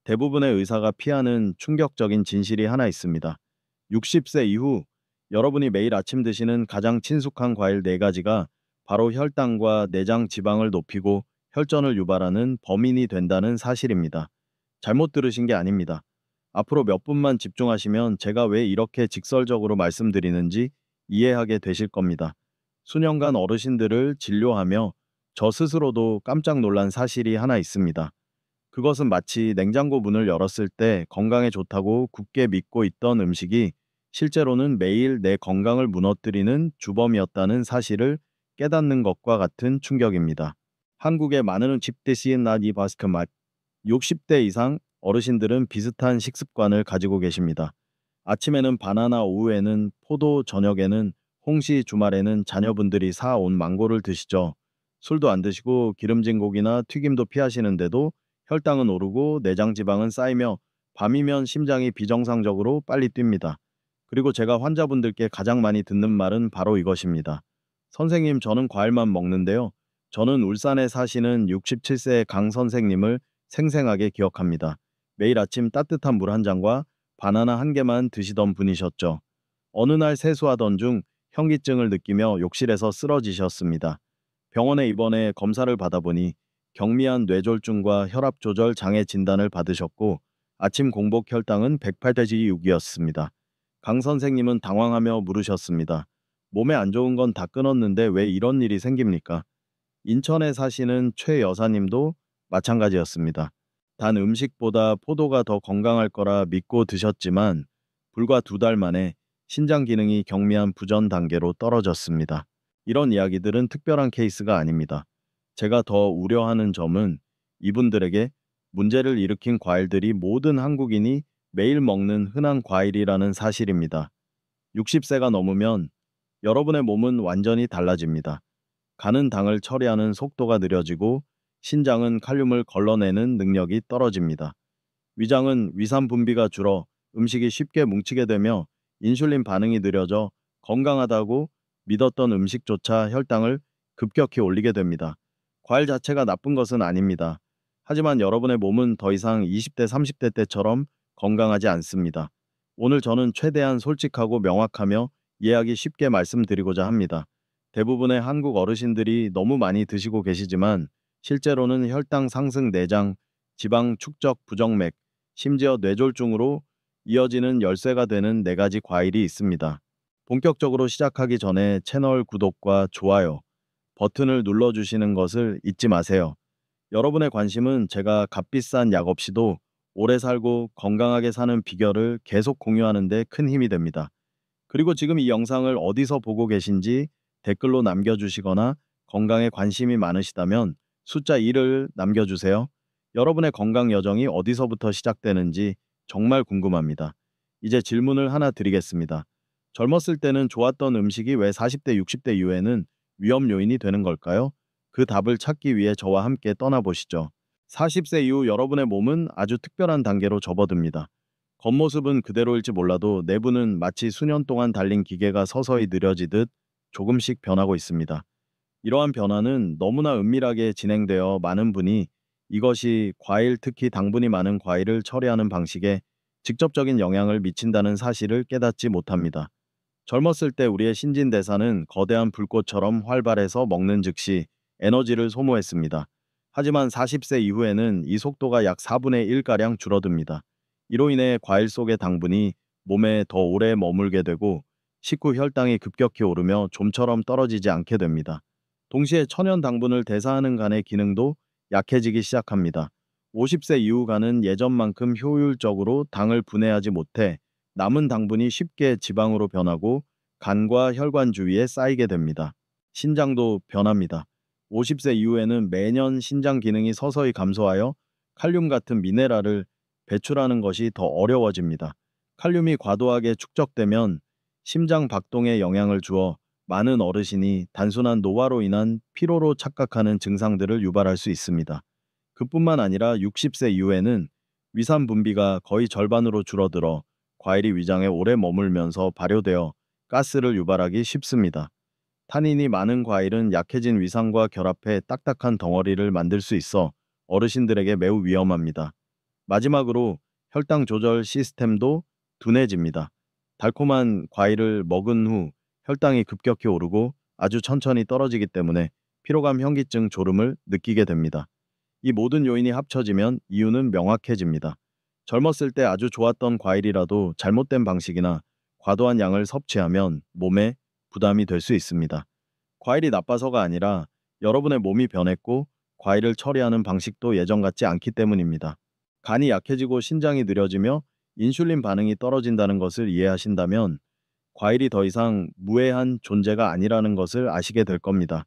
대부분의 의사가 피하는 충격적인 진실이 하나 있습니다. 60세 이후 여러분이 매일 아침 드시는 가장 친숙한 과일 4가지가 바로 혈당과 내장 지방을 높이고 혈전을 유발하는 범인이 된다는 사실입니다. 잘못 들으신 게 아닙니다. 앞으로 몇 분만 집중하시면 제가 왜 이렇게 직설적으로 말씀드리는지 이해하게 되실 겁니다. 수년간 어르신들을 진료하며 저 스스로도 깜짝 놀란 사실이 하나 있습니다. 그것은 마치 냉장고 문을 열었을 때 건강에 좋다고 굳게 믿고 있던 음식이 실제로는 매일 내 건강을 무너뜨리는 주범이었다는 사실을 깨닫는 것과 같은 충격입니다. 한국의 많은 집드시인 나이 바스크 맛 60대 이상 어르신들은 비슷한 식습관을 가지고 계십니다. 아침에는 바나나, 오후에는 포도, 저녁에는 홍시, 주말에는 자녀분들이 사온 망고를 드시죠. 술도 안 드시고 기름진 고기나 튀김도 피하시는데도 혈당은 오르고 내장 지방은 쌓이며 밤이면 심장이 비정상적으로 빨리 뜁니다. 그리고 제가 환자분들께 가장 많이 듣는 말은 바로 이것입니다. 선생님, 저는 과일만 먹는데요. 저는 울산에 사시는 67세 강 선생님을 생생하게 기억합니다. 매일 아침 따뜻한 물 한 잔과 바나나 한 개만 드시던 분이셨죠. 어느 날 세수하던 중 현기증을 느끼며 욕실에서 쓰러지셨습니다. 병원에 입원해 검사를 받아보니 경미한 뇌졸중과 혈압 조절 장애 진단을 받으셨고 아침 공복 혈당은 108-6이었습니다. 강 선생님은 당황하며 물으셨습니다. 몸에 안 좋은 건 다 끊었는데 왜 이런 일이 생깁니까? 인천에 사시는 최 여사님도 마찬가지였습니다. 단 음식보다 포도가 더 건강할 거라 믿고 드셨지만 불과 2달 만에 신장 기능이 경미한 부전 단계로 떨어졌습니다. 이런 이야기들은 특별한 케이스가 아닙니다. 제가 더 우려하는 점은 이분들에게 문제를 일으킨 과일들이 모든 한국인이 매일 먹는 흔한 과일이라는 사실입니다. 60세가 넘으면 여러분의 몸은 완전히 달라집니다. 간은 당을 처리하는 속도가 느려지고 신장은 칼륨을 걸러내는 능력이 떨어집니다. 위장은 위산 분비가 줄어 음식이 쉽게 뭉치게 되며 인슐린 반응이 느려져 건강하다고 믿었던 음식조차 혈당을 급격히 올리게 됩니다. 과일 자체가 나쁜 것은 아닙니다. 하지만 여러분의 몸은 더 이상 20대, 30대 때처럼 건강하지 않습니다. 오늘 저는 최대한 솔직하고 명확하며 이해하기 쉽게 말씀드리고자 합니다. 대부분의 한국 어르신들이 너무 많이 드시고 계시지만 실제로는 혈당 상승, 내장, 지방 축적, 부정맥, 심지어 뇌졸중으로 이어지는 열쇠가 되는 4가지 과일이 있습니다. 본격적으로 시작하기 전에 채널 구독과 좋아요 버튼을 눌러주시는 것을 잊지 마세요. 여러분의 관심은 제가 값비싼 약 없이도 오래 살고 건강하게 사는 비결을 계속 공유하는 데 큰 힘이 됩니다. 그리고 지금 이 영상을 어디서 보고 계신지 댓글로 남겨주시거나 건강에 관심이 많으시다면 숫자 1을 남겨주세요. 여러분의 건강 여정이 어디서부터 시작되는지 정말 궁금합니다. 이제 질문을 하나 드리겠습니다. 젊었을 때는 좋았던 음식이 왜 40대, 60대 이후에는 위험 요인이 되는 걸까요? 그 답을 찾기 위해 저와 함께 떠나보시죠. 40세 이후 여러분의 몸은 아주 특별한 단계로 접어듭니다. 겉모습은 그대로일지 몰라도 내부는 마치 수년 동안 달린 기계가 서서히 느려지듯 조금씩 변하고 있습니다. 이러한 변화는 너무나 은밀하게 진행되어 많은 분이 이것이 과일, 특히 당분이 많은 과일을 처리하는 방식에 직접적인 영향을 미친다는 사실을 깨닫지 못합니다. 젊었을 때 우리의 신진대사는 거대한 불꽃처럼 활발해서 먹는 즉시 에너지를 소모했습니다. 하지만 40세 이후에는 이 속도가 약 4분의 1가량 줄어듭니다. 이로 인해 과일 속의 당분이 몸에 더 오래 머물게 되고 식후 혈당이 급격히 오르며 좀처럼 떨어지지 않게 됩니다. 동시에 천연 당분을 대사하는 간의 기능도 약해지기 시작합니다. 50세 이후 간은 예전만큼 효율적으로 당을 분해하지 못해 남은 당분이 쉽게 지방으로 변하고 간과 혈관 주위에 쌓이게 됩니다. 신장도 변합니다. 50세 이후에는 매년 신장 기능이 서서히 감소하여 칼륨 같은 미네랄을 배출하는 것이 더 어려워집니다. 칼륨이 과도하게 축적되면 심장 박동에 영향을 주어 많은 어르신이 단순한 노화로 인한 피로로 착각하는 증상들을 유발할 수 있습니다. 그뿐만 아니라 60세 이후에는 위산 분비가 거의 절반으로 줄어들어 과일이 위장에 오래 머물면서 발효되어 가스를 유발하기 쉽습니다. 타닌이 많은 과일은 약해진 위산과 결합해 딱딱한 덩어리를 만들 수 있어 어르신들에게 매우 위험합니다. 마지막으로 혈당 조절 시스템도 둔해집니다. 달콤한 과일을 먹은 후 혈당이 급격히 오르고 아주 천천히 떨어지기 때문에 피로감, 현기증, 졸음을 느끼게 됩니다. 이 모든 요인이 합쳐지면 이유는 명확해집니다. 젊었을 때 아주 좋았던 과일이라도 잘못된 방식이나 과도한 양을 섭취하면 몸에 부담이 될 수 있습니다. 과일이 나빠서가 아니라 여러분의 몸이 변했고 과일을 처리하는 방식도 예전 같지 않기 때문입니다. 간이 약해지고 신장이 느려지며 인슐린 반응이 떨어진다는 것을 이해하신다면 과일이 더 이상 무해한 존재가 아니라는 것을 아시게 될 겁니다.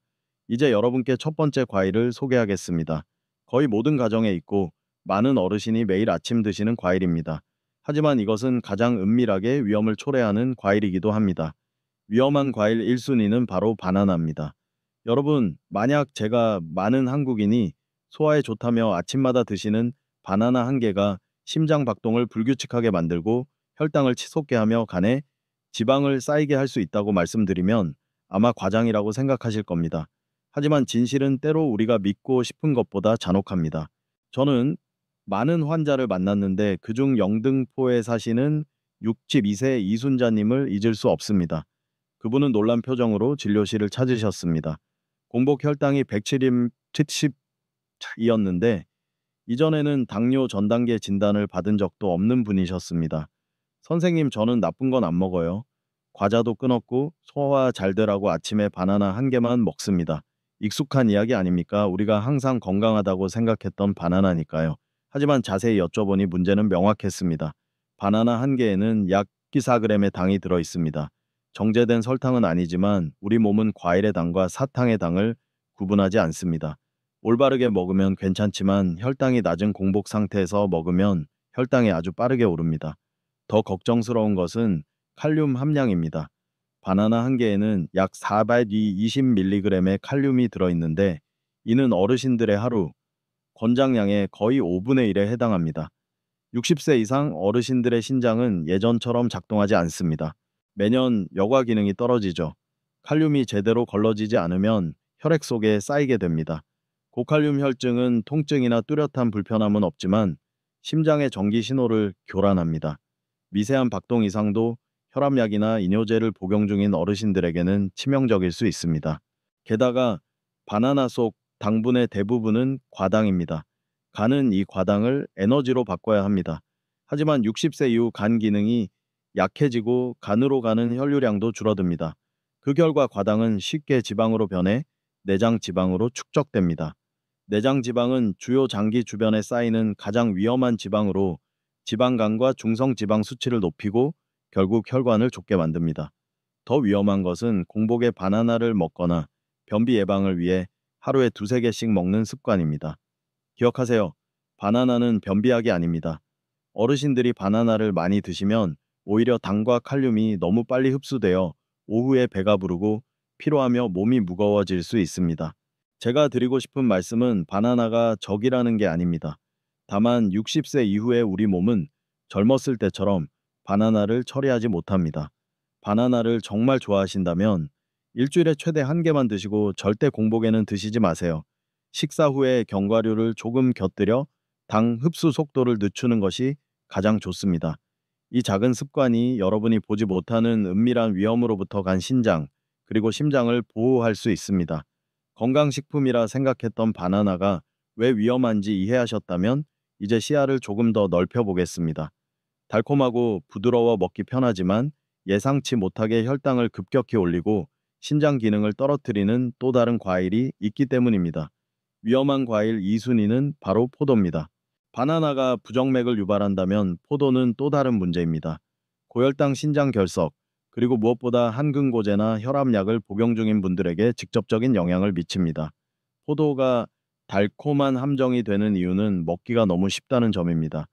이제 여러분께 첫 번째 과일을 소개하겠습니다. 거의 모든 가정에 있고 많은 어르신이 매일 아침 드시는 과일입니다. 하지만 이것은 가장 은밀하게 위험을 초래하는 과일이기도 합니다. 위험한 과일 1순위는 바로 바나나입니다. 여러분, 만약 제가 많은 한국인이 소화에 좋다며 아침마다 드시는 바나나 한 개가 심장 박동을 불규칙하게 만들고 혈당을 치솟게 하며 간에 지방을 쌓이게 할 수 있다고 말씀드리면 아마 과장이라고 생각하실 겁니다. 하지만 진실은 때로 우리가 믿고 싶은 것보다 잔혹합니다. 저는 많은 환자를 만났는데 그중 영등포에 사시는 62세 이순자님을 잊을 수 없습니다. 그분은 놀란 표정으로 진료실을 찾으셨습니다. 공복 혈당이 170이었는데 이전에는 당뇨 전 단계 진단을 받은 적도 없는 분이셨습니다. 선생님, 저는 나쁜 건 안 먹어요. 과자도 끊었고 소화 잘 되라고 아침에 바나나 한 개만 먹습니다. 익숙한 이야기 아닙니까? 우리가 항상 건강하다고 생각했던 바나나니까요. 하지만 자세히 여쭤보니 문제는 명확했습니다. 바나나 한 개에는 약 4g의 당이 들어 있습니다. 정제된 설탕은 아니지만 우리 몸은 과일의 당과 사탕의 당을 구분하지 않습니다. 올바르게 먹으면 괜찮지만 혈당이 낮은 공복 상태에서 먹으면 혈당이 아주 빠르게 오릅니다. 더 걱정스러운 것은 칼륨 함량입니다. 바나나 한 개에는 약 420mg의 칼륨이 들어있는데 이는 어르신들의 하루 권장량의 거의 5분의 1에 해당합니다. 60세 이상 어르신들의 신장은 예전처럼 작동하지 않습니다. 매년 여과 기능이 떨어지죠. 칼륨이 제대로 걸러지지 않으면 혈액 속에 쌓이게 됩니다. 고칼륨 혈증은 통증이나 뚜렷한 불편함은 없지만 심장의 전기 신호를 교란합니다. 미세한 박동 이상도 혈압약이나 이뇨제를 복용 중인 어르신들에게는 치명적일 수 있습니다. 게다가 바나나 속 당분의 대부분은 과당입니다. 간은 이 과당을 에너지로 바꿔야 합니다. 하지만 60세 이후 간 기능이 약해지고 간으로 가는 혈류량도 줄어듭니다. 그 결과 과당은 쉽게 지방으로 변해 내장 지방으로 축적됩니다. 내장 지방은 주요 장기 주변에 쌓이는 가장 위험한 지방으로 지방간과 중성 지방 수치를 높이고 결국 혈관을 좁게 만듭니다. 더 위험한 것은 공복에 바나나를 먹거나 변비 예방을 위해 하루에 두세 개씩 먹는 습관입니다. 기억하세요. 바나나는 변비약이 아닙니다. 어르신들이 바나나를 많이 드시면 오히려 당과 칼륨이 너무 빨리 흡수되어 오후에 배가 부르고 피로하며 몸이 무거워질 수 있습니다. 제가 드리고 싶은 말씀은 바나나가 적이라는 게 아닙니다. 다만 60세 이후에 우리 몸은 젊었을 때처럼 바나나를 처리하지 못합니다. 바나나를 정말 좋아하신다면 일주일에 최대 한 개만 드시고 절대 공복에는 드시지 마세요. 식사 후에 견과류를 조금 곁들여 당 흡수 속도를 늦추는 것이 가장 좋습니다. 이 작은 습관이 여러분이 보지 못하는 은밀한 위험으로부터 간 신장, 그리고 심장을 보호할 수 있습니다. 건강식품이라 생각했던 바나나가 왜 위험한지 이해하셨다면 이제 시야를 조금 더 넓혀보겠습니다. 달콤하고 부드러워 먹기 편하지만 예상치 못하게 혈당을 급격히 올리고 신장 기능을 떨어뜨리는 또 다른 과일이 있기 때문입니다. 위험한 과일 2순위는 바로 포도입니다. 바나나가 부정맥을 유발한다면 포도는 또 다른 문제입니다. 고혈당 신장 결석, 그리고 무엇보다 한근고제나 혈압약을 복용 중인 분들에게 직접적인 영향을 미칩니다. 포도가 달콤한 함정이 되는 이유는 먹기가 너무 쉽다는 점입니다.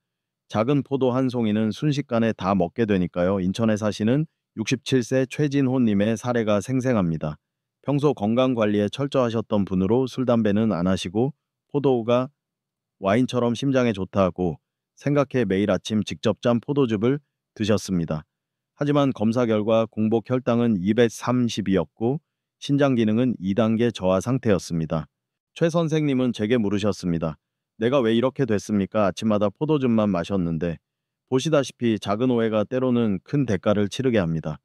작은 포도 한 송이는 순식간에 다 먹게 되니까요. 인천에 사시는 67세 최진호님의 사례가 생생합니다. 평소 건강 관리에 철저하셨던 분으로 술, 담배는 안 하시고 포도가 와인처럼 심장에 좋다고 생각해 매일 아침 직접 짠 포도즙을 드셨습니다. 하지만 검사 결과 공복 혈당은 230이었고 신장 기능은 2단계 저하 상태였습니다. 최 선생님은 제게 물으셨습니다. 내가 왜 이렇게 됐습니까? 아침마다 포도즙만 마셨는데. 보시다시피 작은 오해가 때로는 큰 대가를 치르게 합니다.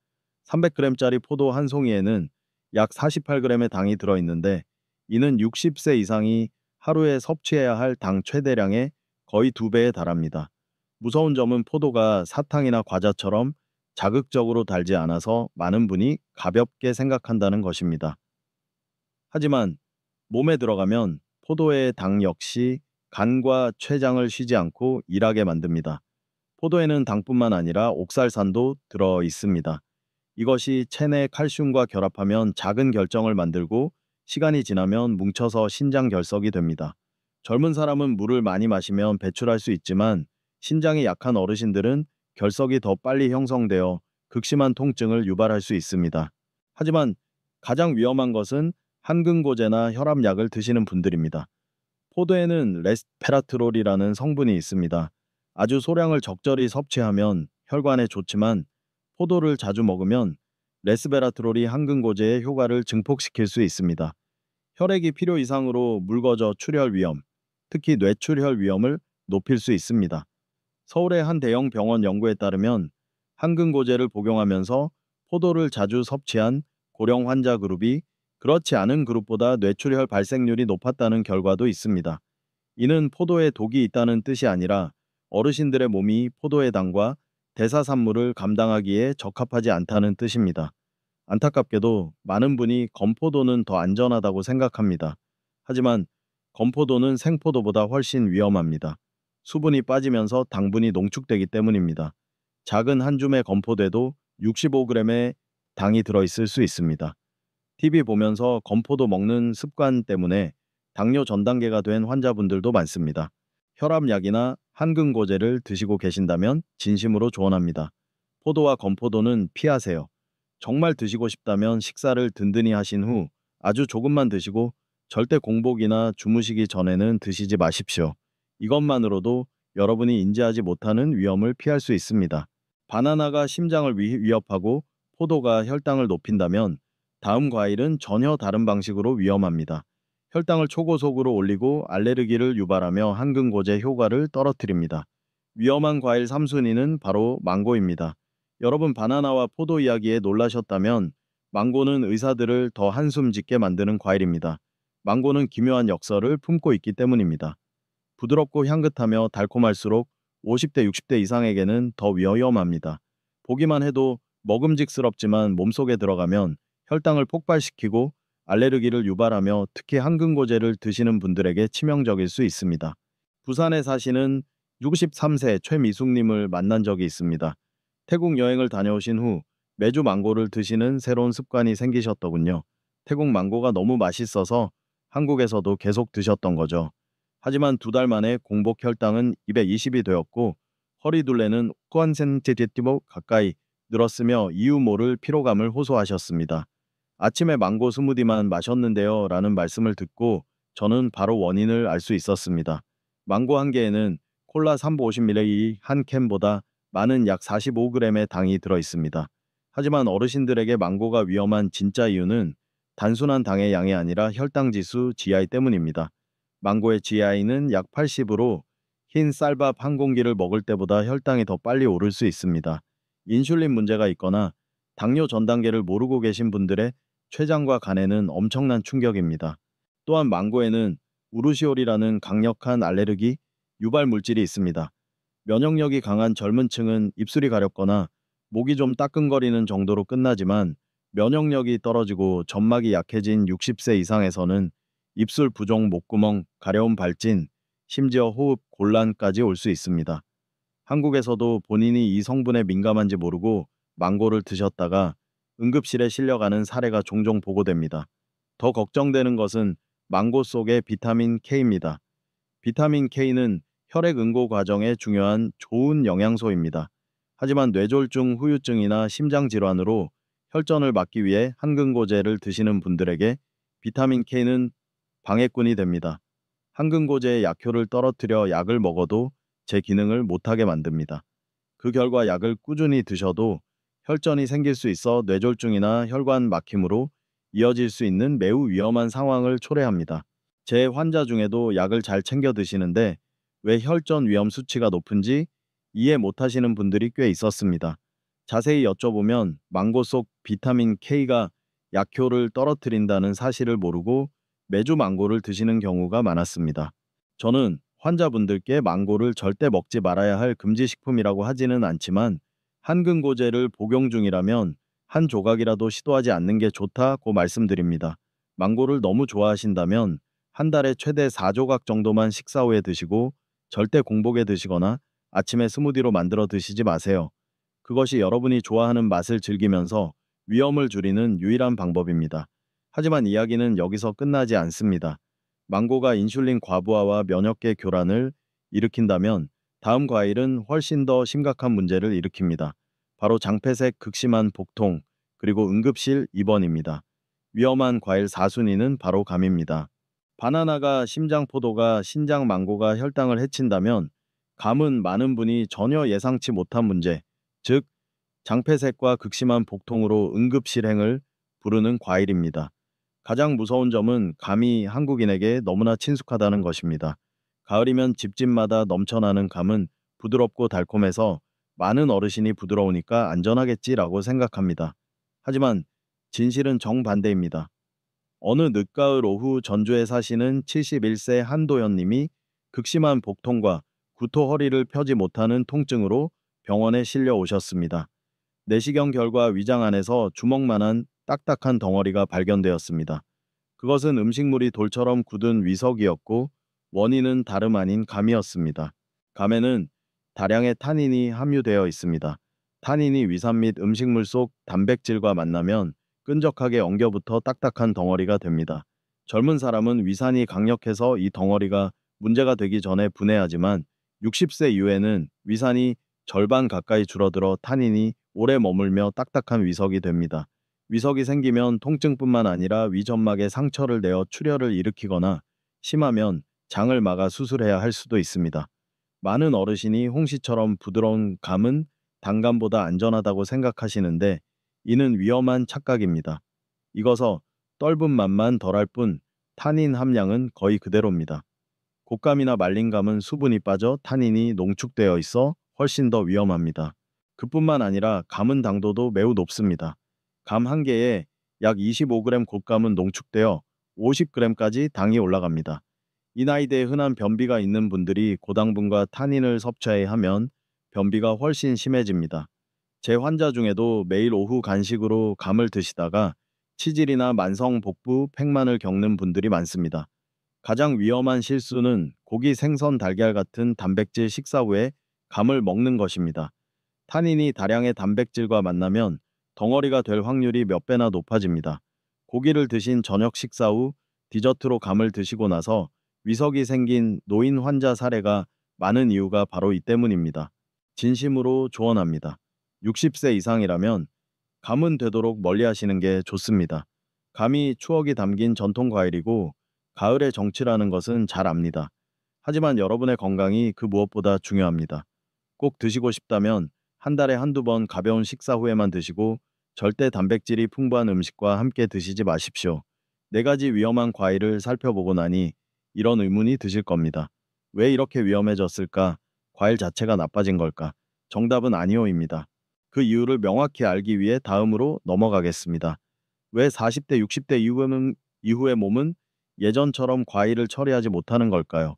300g짜리 포도 한 송이에는 약 48g의 당이 들어있는데 이는 60세 이상이 하루에 섭취해야 할 당 최대량의 거의 2배에 달합니다. 무서운 점은 포도가 사탕이나 과자처럼 자극적으로 달지 않아서 많은 분이 가볍게 생각한다는 것입니다. 하지만 몸에 들어가면 포도의 당 역시 간과 췌장을 쉬지 않고 일하게 만듭니다. 포도에는 당뿐만 아니라 옥살산도 들어 있습니다. 이것이 체내 칼슘과 결합하면 작은 결정을 만들고 시간이 지나면 뭉쳐서 신장 결석이 됩니다. 젊은 사람은 물을 많이 마시면 배출할 수 있지만 신장이 약한 어르신들은 결석이 더 빨리 형성되어 극심한 통증을 유발할 수 있습니다. 하지만 가장 위험한 것은 한근고제나 혈압약을 드시는 분들입니다. 포도에는 레스페라트롤이라는 성분이 있습니다. 아주 소량을 적절히 섭취하면 혈관에 좋지만 포도를 자주 먹으면 레스베라트롤이 한근고제의 효과를 증폭시킬 수 있습니다. 혈액이 필요 이상으로 묽어져 출혈 위험, 특히 뇌출혈 위험을 높일 수 있습니다. 서울의 한 대형 병원 연구에 따르면 한근고제를 복용하면서 포도를 자주 섭취한 고령 환자 그룹이 그렇지 않은 그룹보다 뇌출혈 발생률이 높았다는 결과도 있습니다. 이는 포도에 독이 있다는 뜻이 아니라 어르신들의 몸이 포도의 당과 대사산물을 감당하기에 적합하지 않다는 뜻입니다. 안타깝게도 많은 분이 건포도는 더 안전하다고 생각합니다. 하지만 건포도는 생포도보다 훨씬 위험합니다. 수분이 빠지면서 당분이 농축되기 때문입니다. 작은 한 줌의 건포도에도 65g의 당이 들어있을 수 있습니다. TV 보면서 건포도 먹는 습관 때문에 당뇨 전 단계가 된 환자분들도 많습니다. 혈압약이나 한근고제를 드시고 계신다면 진심으로 조언합니다. 포도와 건포도는 피하세요. 정말 드시고 싶다면 식사를 든든히 하신 후 아주 조금만 드시고 절대 공복이나 주무시기 전에는 드시지 마십시오. 이것만으로도 여러분이 인지하지 못하는 위험을 피할 수 있습니다. 바나나가 심장을 위협하고 포도가 혈당을 높인다면 다음 과일은 전혀 다른 방식으로 위험합니다. 혈당을 초고속으로 올리고 알레르기를 유발하며 한근고제 효과를 떨어뜨립니다. 위험한 과일 3순위는 바로 망고입니다. 여러분 바나나와 포도 이야기에 놀라셨다면 망고는 의사들을 더 한숨 짓게 만드는 과일입니다. 망고는 기묘한 역설을 품고 있기 때문입니다. 부드럽고 향긋하며 달콤할수록 50대, 60대 이상에게는 더 위험합니다. 보기만 해도 먹음직스럽지만 몸속에 들어가면 혈당을 폭발시키고 알레르기를 유발하며 특히 한근고제를 드시는 분들에게 치명적일 수 있습니다. 부산에 사시는 63세 최미숙님을 만난 적이 있습니다. 태국 여행을 다녀오신 후 매주 망고를 드시는 새로운 습관이 생기셨더군요. 태국 망고가 너무 맛있어서 한국에서도 계속 드셨던 거죠. 하지만 2달 만에 공복 혈당은 220이 되었고 허리둘레는 코안센티티브 가까이 늘었으며 이유 모를 피로감을 호소하셨습니다. 아침에 망고 스무디만 마셨는데요 라는 말씀을 듣고 저는 바로 원인을 알 수 있었습니다. 망고 한 개에는 콜라 350ml 한 캔보다 많은 약 45g의 당이 들어 있습니다. 하지만 어르신들에게 망고가 위험한 진짜 이유는 단순한 당의 양이 아니라 혈당 지수 GI 때문입니다. 망고의 GI는 약 80으로 흰 쌀밥 한 공기를 먹을 때보다 혈당이 더 빨리 오를 수 있습니다. 인슐린 문제가 있거나 당뇨 전 단계를 모르고 계신 분들의 췌장과 간에는 엄청난 충격입니다. 또한 망고에는 우르시올이라는 강력한 알레르기 유발 물질이 있습니다. 면역력이 강한 젊은 층은 입술이 가렵거나 목이 좀 따끔거리는 정도로 끝나지만 면역력이 떨어지고 점막이 약해진 60세 이상에서는 입술 부종, 목구멍, 가려움 발진, 심지어 호흡 곤란까지 올 수 있습니다. 한국에서도 본인이 이 성분에 민감한지 모르고 망고를 드셨다가 응급실에 실려가는 사례가 종종 보고됩니다. 더 걱정되는 것은 망고 속의 비타민 K입니다. 비타민 K는 혈액 응고 과정에 중요한 좋은 영양소입니다. 하지만 뇌졸중, 후유증이나 심장 질환으로 혈전을 막기 위해 한근고제를 드시는 분들에게 비타민 K는 방해꾼이 됩니다. 한근고제의 약효를 떨어뜨려 약을 먹어도 제 기능을 못하게 만듭니다. 그 결과 약을 꾸준히 드셔도 혈전이 생길 수 있어 뇌졸중이나 혈관 막힘으로 이어질 수 있는 매우 위험한 상황을 초래합니다. 제 환자 중에도 약을 잘 챙겨 드시는데 왜 혈전 위험 수치가 높은지 이해 못하시는 분들이 꽤 있었습니다. 자세히 여쭤보면 망고 속 비타민 K가 약효를 떨어뜨린다는 사실을 모르고 매주 망고를 드시는 경우가 많았습니다. 저는 환자분들께 망고를 절대 먹지 말아야 할 금지식품이라고 하지는 않지만 한근고제를 복용 중이라면 한 조각이라도 시도하지 않는 게 좋다고 말씀드립니다. 망고를 너무 좋아하신다면 한 달에 최대 4조각 정도만 식사 후에 드시고 절대 공복에 드시거나 아침에 스무디로 만들어 드시지 마세요. 그것이 여러분이 좋아하는 맛을 즐기면서 위험을 줄이는 유일한 방법입니다. 하지만 이야기는 여기서 끝나지 않습니다. 망고가 인슐린 과부하와 면역계 교란을 일으킨다면 다음 과일은 훨씬 더 심각한 문제를 일으킵니다. 바로 장폐색 극심한 복통, 그리고 응급실 입원입니다. 위험한 과일 4순위는 바로 감입니다. 바나나가 심장포도가 신장 망고가 혈당을 해친다면 감은 많은 분이 전혀 예상치 못한 문제, 즉 장폐색과 극심한 복통으로 응급실행을 부르는 과일입니다. 가장 무서운 점은 감이 한국인에게 너무나 친숙하다는 것입니다. 가을이면 집집마다 넘쳐나는 감은 부드럽고 달콤해서 많은 어르신이 부드러우니까 안전하겠지라고 생각합니다. 하지만 진실은 정반대입니다. 어느 늦가을 오후 전주에 사시는 71세 한도연 님이 극심한 복통과 구토 허리를 펴지 못하는 통증으로 병원에 실려 오셨습니다. 내시경 결과 위장 안에서 주먹만한 딱딱한 덩어리가 발견되었습니다. 그것은 음식물이 돌처럼 굳은 위석이었고 원인은 다름 아닌 감이었습니다. 감에는 다량의 타닌이 함유되어 있습니다. 타닌이 위산 및 음식물 속 단백질과 만나면 끈적하게 엉겨붙어 딱딱한 덩어리가 됩니다. 젊은 사람은 위산이 강력해서 이 덩어리가 문제가 되기 전에 분해하지만 60세 이후에는 위산이 절반 가까이 줄어들어 타닌이 오래 머물며 딱딱한 위석이 됩니다. 위석이 생기면 통증뿐만 아니라 위점막에 상처를 내어 출혈을 일으키거나 심하면 장을 막아 수술해야 할 수도 있습니다. 많은 어르신이 홍시처럼 부드러운 감은 단감보다 안전하다고 생각하시는데 이는 위험한 착각입니다. 익어서 떫은 맛만 덜할 뿐 타닌 함량은 거의 그대로입니다. 곶감이나 말린 감은 수분이 빠져 타닌이 농축되어 있어 훨씬 더 위험합니다. 그뿐만 아니라 감은 당도도 매우 높습니다. 감 한 개에 약 25g 곶감은 농축되어 50g까지 당이 올라갑니다. 이 나이대에 흔한 변비가 있는 분들이 고당분과 타닌을 섭취해야 하면 변비가 훨씬 심해집니다. 제 환자 중에도 매일 오후 간식으로 감을 드시다가 치질이나 만성 복부 팽만을 겪는 분들이 많습니다. 가장 위험한 실수는 고기, 생선, 달걀 같은 단백질 식사 후에 감을 먹는 것입니다. 타닌이 다량의 단백질과 만나면 덩어리가 될 확률이 몇 배나 높아집니다. 고기를 드신 저녁 식사 후 디저트로 감을 드시고 나서 위석이 생긴 노인 환자 사례가 많은 이유가 바로 이 때문입니다. 진심으로 조언합니다. 60세 이상이라면 감은 되도록 멀리 하시는 게 좋습니다. 감이 추억이 담긴 전통 과일이고 가을의 정치라는 것은 잘 압니다. 하지만 여러분의 건강이 그 무엇보다 중요합니다. 꼭 드시고 싶다면 한 달에 한두 번 가벼운 식사 후에만 드시고 절대 단백질이 풍부한 음식과 함께 드시지 마십시오. 네 가지 위험한 과일을 살펴보고 나니 이런 의문이 드실 겁니다. 왜 이렇게 위험해졌을까? 과일 자체가 나빠진 걸까? 정답은 아니오입니다. 그 이유를 명확히 알기 위해 다음으로 넘어가겠습니다. 왜 40대, 60대 이후의 몸은 예전처럼 과일을 처리하지 못하는 걸까요?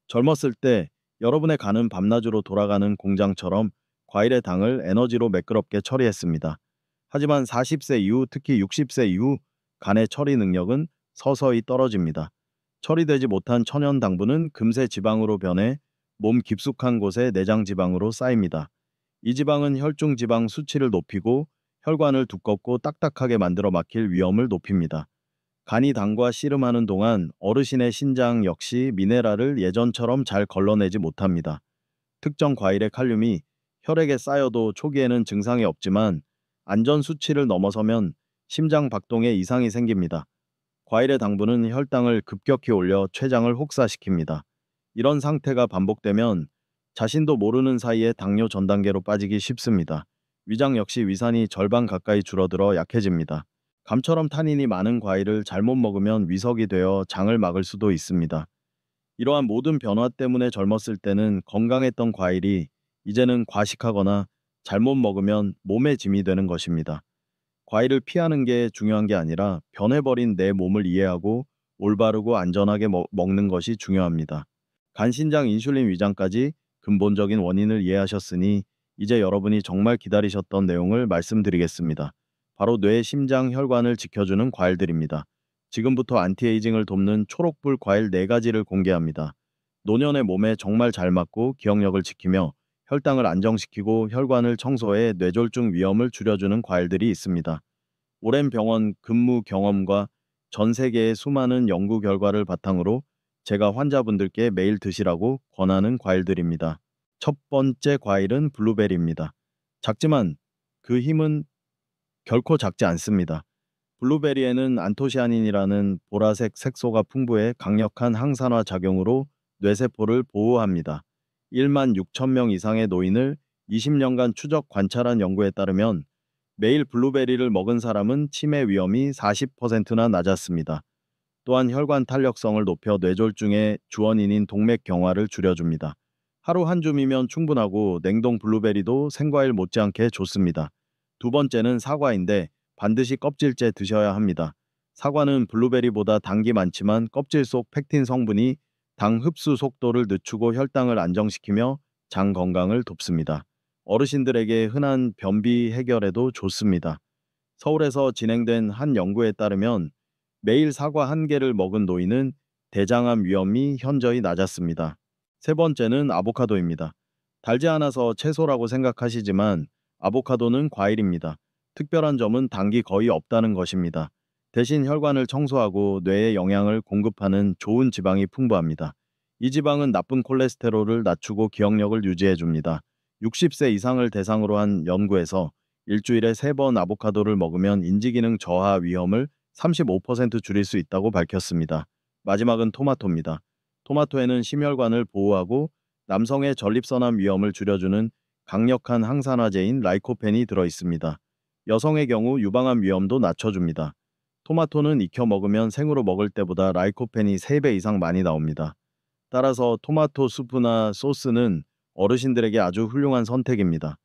젊었을 때 여러분의 간은 밤낮으로 돌아가는 공장처럼 과일의 당을 에너지로 매끄럽게 처리했습니다. 하지만 40세 이후, 특히 60세 이후 간의 처리 능력은 서서히 떨어집니다. 처리되지 못한 천연 당분은 금세 지방으로 변해 몸 깊숙한 곳에 내장 지방으로 쌓입니다. 이 지방은 혈중 지방 수치를 높이고 혈관을 두껍고 딱딱하게 만들어 막힐 위험을 높입니다. 간이 당과 씨름하는 동안 어르신의 신장 역시 미네랄을 예전처럼 잘 걸러내지 못합니다. 특정 과일의 칼륨이 혈액에 쌓여도 초기에는 증상이 없지만 안전 수치를 넘어서면 심장 박동에 이상이 생깁니다. 과일의 당분은 혈당을 급격히 올려 췌장을 혹사시킵니다. 이런 상태가 반복되면 자신도 모르는 사이에 당뇨 전 단계로 빠지기 쉽습니다. 위장 역시 위산이 절반 가까이 줄어들어 약해집니다. 감처럼 타닌이 많은 과일을 잘못 먹으면 위석이 되어 장을 막을 수도 있습니다. 이러한 모든 변화 때문에 젊었을 때는 건강했던 과일이 이제는 과식하거나 잘못 먹으면 몸에 짐이 되는 것입니다. 과일을 피하는 게 중요한 게 아니라 변해버린 내 몸을 이해하고 올바르고 안전하게 먹는 것이 중요합니다. 간신장 인슐린 위장까지 근본적인 원인을 이해하셨으니 이제 여러분이 정말 기다리셨던 내용을 말씀드리겠습니다. 바로 뇌, 심장, 혈관을 지켜주는 과일들입니다. 지금부터 안티에이징을 돕는 초록불 과일 4가지를 공개합니다. 노년의 몸에 정말 잘 맞고 기억력을 지키며 혈당을 안정시키고 혈관을 청소해 뇌졸중 위험을 줄여주는 과일들이 있습니다. 오랜 병원 근무 경험과 전 세계의 수많은 연구 결과를 바탕으로 제가 환자분들께 매일 드시라고 권하는 과일들입니다. 첫 번째 과일은 블루베리입니다. 작지만 그 힘은 결코 작지 않습니다. 블루베리에는 안토시아닌이라는 보라색 색소가 풍부해 강력한 항산화 작용으로 뇌세포를 보호합니다. 1만 6천 명 이상의 노인을 20년간 추적 관찰한 연구에 따르면 매일 블루베리를 먹은 사람은 치매 위험이 40%나 낮았습니다. 또한 혈관 탄력성을 높여 뇌졸중의 주원인인 동맥경화를 줄여줍니다. 하루 한 줌이면 충분하고 냉동 블루베리도 생과일 못지않게 좋습니다. 두 번째는 사과인데 반드시 껍질째 드셔야 합니다. 사과는 블루베리보다 당이 많지만 껍질 속 펙틴 성분이 당 흡수 속도를 늦추고 혈당을 안정시키며 장 건강을 돕습니다. 어르신들에게 흔한 변비 해결에도 좋습니다. 서울에서 진행된 한 연구에 따르면 매일 사과 한 개를 먹은 노인은 대장암 위험이 현저히 낮았습니다. 세 번째는 아보카도입니다. 달지 않아서 채소라고 생각하시지만 아보카도는 과일입니다. 특별한 점은 당이 거의 없다는 것입니다. 대신 혈관을 청소하고 뇌에 영양을 공급하는 좋은 지방이 풍부합니다. 이 지방은 나쁜 콜레스테롤을 낮추고 기억력을 유지해 줍니다. 60세 이상을 대상으로 한 연구에서 일주일에 3번 아보카도를 먹으면 인지기능 저하 위험을 35% 줄일 수 있다고 밝혔습니다. 마지막은 토마토입니다. 토마토에는 심혈관을 보호하고 남성의 전립선암 위험을 줄여주는 강력한 항산화제인 라이코펜이 들어 있습니다. 여성의 경우 유방암 위험도 낮춰줍니다. 토마토는 익혀 먹으면 생으로 먹을 때보다 라이코펜이 3배 이상 많이 나옵니다. 따라서 토마토 수프나 소스는 어르신들에게 아주 훌륭한 선택입니다.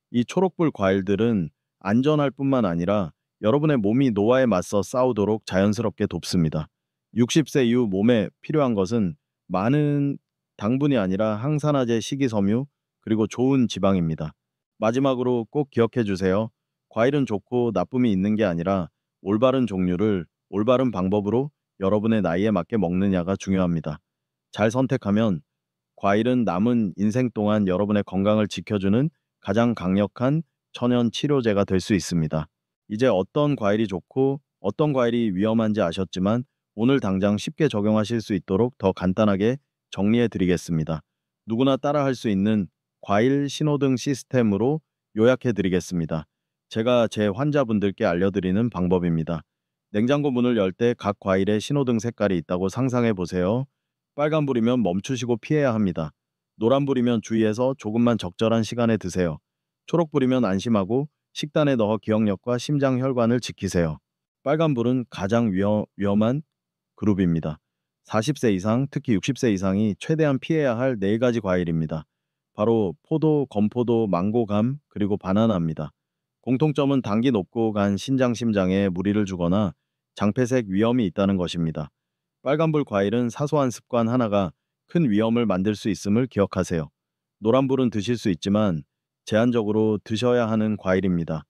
이 초록불 과일들은 안전할 뿐만 아니라 여러분의 몸이 노화에 맞서 싸우도록 자연스럽게 돕습니다. 60세 이후 몸에 필요한 것은 많은 당분이 아니라 항산화제, 식이섬유, 그리고 좋은 지방입니다. 마지막으로 꼭 기억해 주세요. 과일은 좋고 나쁨이 있는 게 아니라 올바른 종류를 올바른 방법으로 여러분의 나이에 맞게 먹느냐가 중요합니다. 잘 선택하면 과일은 남은 인생 동안 여러분의 건강을 지켜주는 가장 강력한 천연 치료제가 될 수 있습니다. 이제 어떤 과일이 좋고 어떤 과일이 위험한지 아셨지만 오늘 당장 쉽게 적용하실 수 있도록 더 간단하게 정리해 드리겠습니다. 누구나 따라할 수 있는 과일 신호등 시스템으로 요약해 드리겠습니다. 제가 제 환자분들께 알려드리는 방법입니다. 냉장고 문을 열 때 각 과일에 신호등 색깔이 있다고 상상해 보세요. 빨간불이면 멈추시고 피해야 합니다. 노란불이면 주의해서 조금만 적절한 시간에 드세요. 초록불이면 안심하고 식단에 넣어 기억력과 심장 혈관을 지키세요. 빨간불은 가장 위험한 그룹입니다. 40세 이상, 특히 60세 이상이 최대한 피해야 할 4가지 과일입니다. 바로 포도, 건포도, 망고감, 그리고 바나나입니다. 공통점은 당이 높고 간 신장 심장에 무리를 주거나 장폐색 위험이 있다는 것입니다. 빨간불 과일은 사소한 습관 하나가 큰 위험을 만들 수 있음을 기억하세요. 노란불은 드실 수 있지만 제한적으로 드셔야 하는 과일입니다.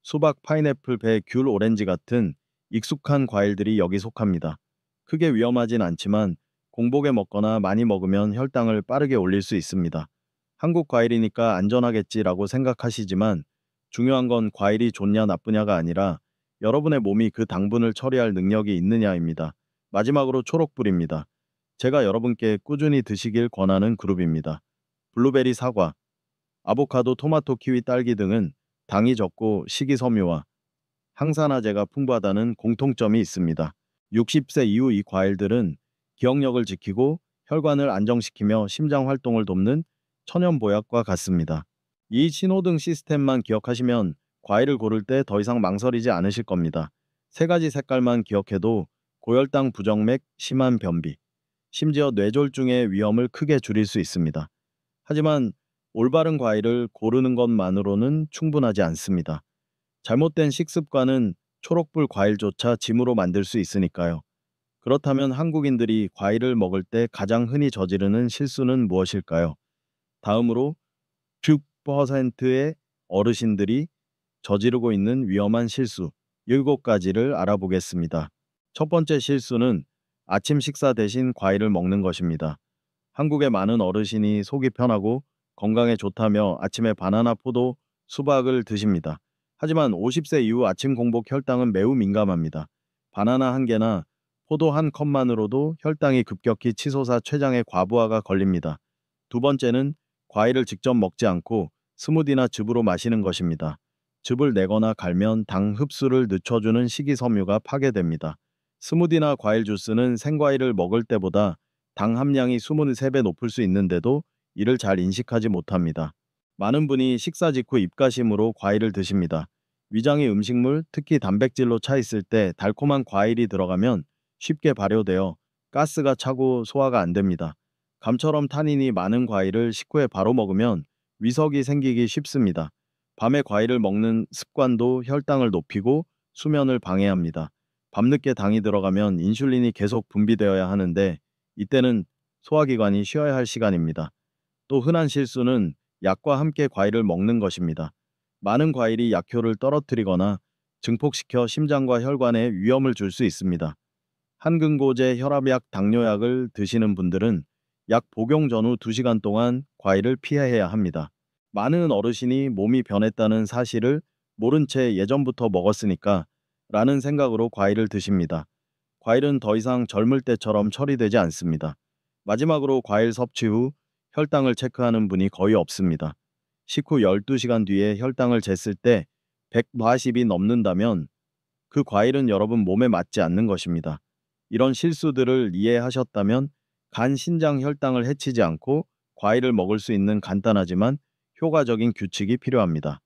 수박, 파인애플, 배, 귤, 오렌지 같은 익숙한 과일들이 여기 속합니다. 크게 위험하진 않지만 공복에 먹거나 많이 먹으면 혈당을 빠르게 올릴 수 있습니다. 한국 과일이니까 안전하겠지라고 생각하시지만 중요한 건 과일이 좋냐 나쁘냐가 아니라 여러분의 몸이 그 당분을 처리할 능력이 있느냐입니다. 마지막으로 초록불입니다. 제가 여러분께 꾸준히 드시길 권하는 그룹입니다. 블루베리, 사과, 아보카도, 토마토, 키위, 딸기 등은 당이 적고 식이섬유와 항산화제가 풍부하다는 공통점이 있습니다. 60세 이후 이 과일들은 기억력을 지키고 혈관을 안정시키며 심장 활동을 돕는 천연 보약과 같습니다. 이 신호등 시스템만 기억하시면 과일을 고를 때 더 이상 망설이지 않으실 겁니다. 세 가지 색깔만 기억해도 고혈당, 부정맥, 심한 변비, 심지어 뇌졸중의 위험을 크게 줄일 수 있습니다. 하지만 올바른 과일을 고르는 것만으로는 충분하지 않습니다. 잘못된 식습관은 초록불 과일조차 짐으로 만들 수 있으니까요. 그렇다면 한국인들이 과일을 먹을 때 가장 흔히 저지르는 실수는 무엇일까요? 다음으로 6%의 어르신들이 저지르고 있는 위험한 실수 7가지를 알아보겠습니다. 첫 번째 실수는 아침 식사 대신 과일을 먹는 것입니다. 한국의 많은 어르신이 속이 편하고 건강에 좋다며 아침에 바나나, 포도, 수박을 드십니다. 하지만 50세 이후 아침 공복 혈당은 매우 민감합니다. 바나나 한 개나 포도 한 컵만으로도 혈당이 급격히 치솟아 췌장에 과부하가 걸립니다. 두 번째는 과일을 직접 먹지 않고 스무디나 즙으로 마시는 것입니다. 즙을 내거나 갈면 당 흡수를 늦춰주는 식이섬유가 파괴됩니다. 스무디나 과일 주스는 생과일을 먹을 때보다 당 함량이 23배 높을 수 있는데도 이를 잘 인식하지 못합니다. 많은 분이 식사 직후 입가심으로 과일을 드십니다. 위장이 음식물, 특히 단백질로 차 있을 때 달콤한 과일이 들어가면 쉽게 발효되어 가스가 차고 소화가 안 됩니다. 감처럼 타닌이 많은 과일을 식후에 바로 먹으면 위석이 생기기 쉽습니다. 밤에 과일을 먹는 습관도 혈당을 높이고 수면을 방해합니다. 밤늦게 당이 들어가면 인슐린이 계속 분비되어야 하는데 이때는 소화기관이 쉬어야 할 시간입니다. 또 흔한 실수는 약과 함께 과일을 먹는 것입니다. 많은 과일이 약효를 떨어뜨리거나 증폭시켜 심장과 혈관에 위험을 줄 수 있습니다. 한근고제 혈압약, 당뇨약을 드시는 분들은 약 복용 전후 2시간 동안 과일을 피해야 합니다. 많은 어르신이 몸이 변했다는 사실을 모른 채 예전부터 먹었으니까 라는 생각으로 과일을 드십니다. 과일은 더 이상 젊을 때처럼 처리되지 않습니다. 마지막으로 과일 섭취 후 혈당을 체크하는 분이 거의 없습니다. 식후 12시간 뒤에 혈당을 쟀을 때 140이 넘는다면 그 과일은 여러분 몸에 맞지 않는 것입니다. 이런 실수들을 이해하셨다면 간, 신장 혈당을 해치지 않고 과일을 먹을 수 있는 간단하지만 효과적인 규칙이 필요합니다.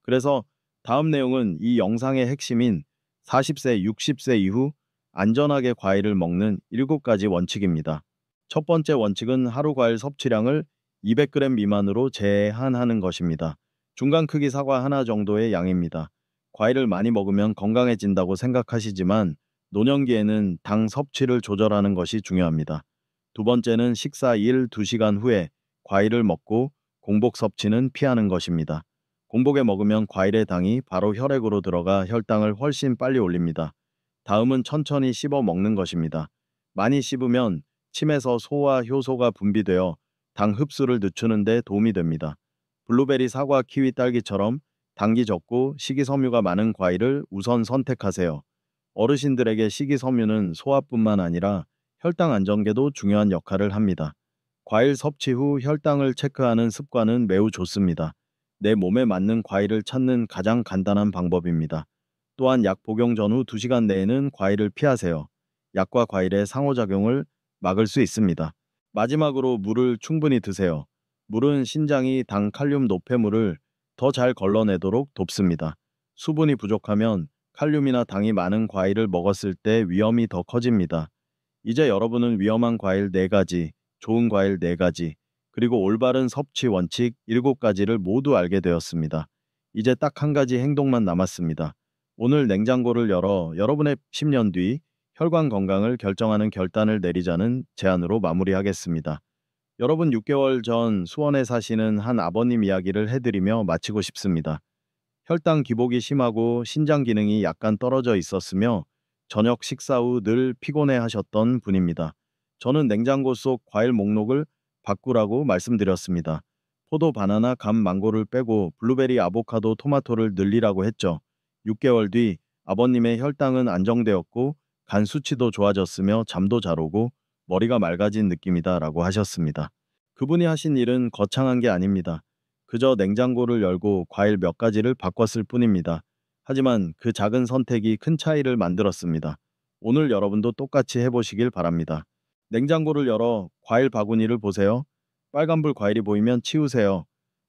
그래서 다음 내용은 이 영상의 핵심인 40세, 60세 이후 안전하게 과일을 먹는 7가지 원칙입니다. 첫 번째 원칙은 하루 과일 섭취량을 200g 미만으로 제한하는 것입니다. 중간 크기 사과 하나 정도의 양입니다. 과일을 많이 먹으면 건강해진다고 생각하시지만 노년기에는 당 섭취를 조절하는 것이 중요합니다. 두 번째는 식사 2시간 후에 과일을 먹고 공복 섭취는 피하는 것입니다. 공복에 먹으면 과일의 당이 바로 혈액으로 들어가 혈당을 훨씬 빨리 올립니다. 다음은 천천히 씹어 먹는 것입니다. 많이 씹으면 침에서 소화 효소가 분비되어 당 흡수를 늦추는 데 도움이 됩니다. 블루베리, 사과, 키위, 딸기처럼 당이 적고 식이섬유가 많은 과일을 우선 선택하세요. 어르신들에게 식이섬유는 소화뿐만 아니라 혈당 안정계도 중요한 역할을 합니다. 과일 섭취 후 혈당을 체크하는 습관은 매우 좋습니다. 내 몸에 맞는 과일을 찾는 가장 간단한 방법입니다. 또한 약 복용 전후 2시간 내에는 과일을 피하세요. 약과 과일의 상호작용을 막을 수 있습니다. 마지막으로 물을 충분히 드세요. 물은 신장이 당, 칼륨, 노폐물을 더 잘 걸러내도록 돕습니다. 수분이 부족하면 칼륨이나 당이 많은 과일을 먹었을 때 위험이 더 커집니다. 이제 여러분은 위험한 과일 4가지, 좋은 과일 4가지, 그리고 올바른 섭취 원칙 7가지를 모두 알게 되었습니다. 이제 딱 한 가지 행동만 남았습니다. 오늘 냉장고를 열어 여러분의 10년 뒤 혈관 건강을 결정하는 결단을 내리자는 제안으로 마무리하겠습니다. 여러분 6개월 전 수원에 사시는 한 아버님 이야기를 해드리며 마치고 싶습니다. 혈당 기복이 심하고 신장 기능이 약간 떨어져 있었으며 저녁 식사 후 늘 피곤해 하셨던 분입니다. 저는 냉장고 속 과일 목록을 바꾸라고 말씀드렸습니다. 포도, 바나나, 감, 망고를 빼고 블루베리, 아보카도, 토마토를 늘리라고 했죠. 6개월 뒤 아버님의 혈당은 안정되었고 간 수치도 좋아졌으며 잠도 잘 오고 머리가 맑아진 느낌이다 라고 하셨습니다. 그분이 하신 일은 거창한 게 아닙니다. 그저 냉장고를 열고 과일 몇 가지를 바꿨을 뿐입니다. 하지만 그 작은 선택이 큰 차이를 만들었습니다. 오늘 여러분도 똑같이 해보시길 바랍니다. 냉장고를 열어 과일 바구니를 보세요. 빨간불 과일이 보이면 치우세요.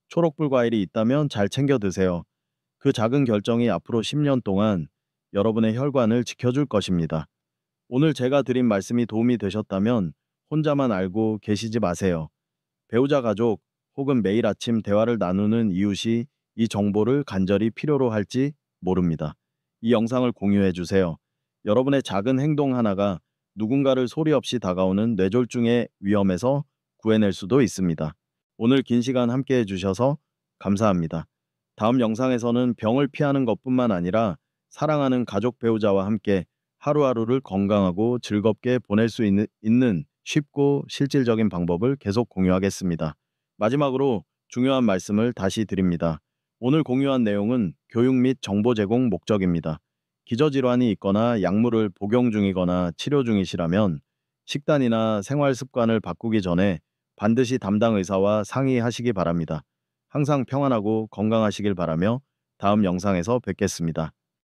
초록불 과일이 있다면 잘 챙겨 드세요. 그 작은 결정이 앞으로 10년 동안 여러분의 혈관을 지켜줄 것입니다. 오늘 제가 드린 말씀이 도움이 되셨다면 혼자만 알고 계시지 마세요. 배우자 가족 혹은 매일 아침 대화를 나누는 이웃이 이 정보를 간절히 필요로 할지 모릅니다. 이 영상을 공유해 주세요. 여러분의 작은 행동 하나가 누군가를 소리 없이 다가오는 뇌졸중의 위험에서 구해낼 수도 있습니다. 오늘 긴 시간 함께 해주셔서 감사합니다. 다음 영상에서는 병을 피하는 것뿐만 아니라 사랑하는 가족 배우자와 함께 하루하루를 건강하고 즐겁게 보낼 수 있는 쉽고 실질적인 방법을 계속 공유하겠습니다. 마지막으로 중요한 말씀을 다시 드립니다. 오늘 공유한 내용은 교육 및 정보 제공 목적입니다. 기저질환이 있거나 약물을 복용 중이거나 치료 중이시라면 식단이나 생활 습관을 바꾸기 전에 반드시 담당 의사와 상의하시기 바랍니다. 항상 평안하고 건강하시길 바라며 다음 영상에서 뵙겠습니다.